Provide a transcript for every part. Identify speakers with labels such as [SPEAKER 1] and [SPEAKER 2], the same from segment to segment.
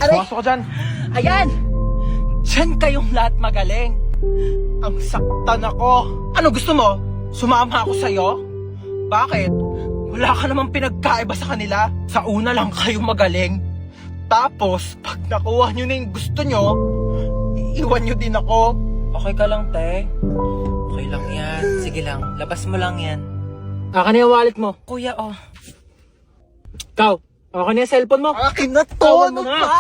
[SPEAKER 1] Aray!
[SPEAKER 2] Pumasok ka dyan.
[SPEAKER 1] Ayan! Diyan kayong lahat magaling. Ang saktan ako. Ano gusto mo? Sumama ako sa'yo? Bakit? Wala ka namang pinagkaiba sa kanila. Sa una lang kayo magaling. Tapos, pag nakuha nyo na yung gusto nyo, iiwan nyo din ako.
[SPEAKER 3] Okay ka lang, te? Okay lang yan. Sige lang, labas mo lang yan.
[SPEAKER 1] Akin na yung wallet mo.
[SPEAKER 3] Kuya, oh.
[SPEAKER 1] Ikaw, akin na yung cellphone mo. Akin na to!
[SPEAKER 3] Tawan
[SPEAKER 1] Ano
[SPEAKER 3] mo na.
[SPEAKER 1] pa?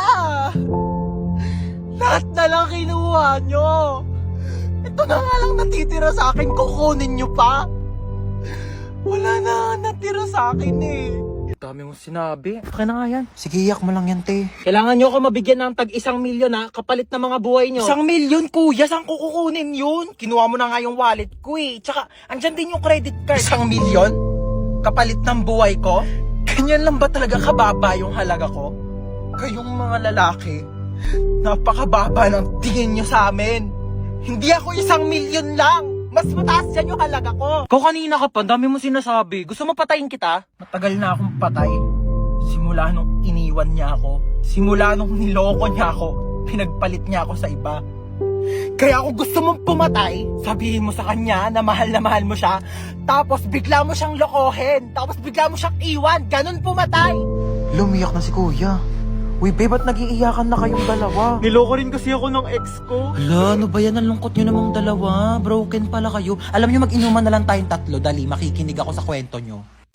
[SPEAKER 1] Lahat na lang kinuha nyo. Ito na nga lang natitira sa akin, kukunin nyo pa. Wala na natira sa akin eh.
[SPEAKER 2] Dami mong sinabi. Akin na nga yan.
[SPEAKER 3] Sige, iyak mo lang yan, te.
[SPEAKER 1] Kailangan nyo ako mabigyan ng tag 1 milyon ha, kapalit ng mga buhay nyo. 1 milyon kuya, saan ko kukunin yun? Kinuha mo na nga yung wallet ko eh. Tsaka, andyan din yung credit card. 1 milyon? Kapalit ng buhay ko? Ganyan lang ba talaga kababa yung halaga ko? Kayong mga lalaki, napakababa ng tingin nyo sa amin. Hindi ako 1 milyon lang. Mas mataas yan yung halaga ko.
[SPEAKER 2] Ikaw kanina ka pa, dami mong sinasabi. Gusto mo patayin kita?
[SPEAKER 1] Matagal na akong patay. Simula nung iniwan niya ako. Simula nung niloko niya ako. Pinagpalit niya ako sa iba. Kaya kung gusto mong pumatay, sabihin mo sa kanya na mahal mo siya. Tapos bigla mo siyang lokohin. Tapos bigla mo siyang iwan. Ganun pumatay.
[SPEAKER 3] Lumiyak na si kuya. Uy, babe, ba't nag-iiyakan na kayong dalawa?
[SPEAKER 2] Niloko rin kasi ako ng ex ko.
[SPEAKER 3] Hala, ano ba yan? Ang lungkot nyo namang dalawa. Broken pala kayo. Alam nyo, mag-inuman na lang tayong tatlo. Dali, makikinig ako sa kwento nyo.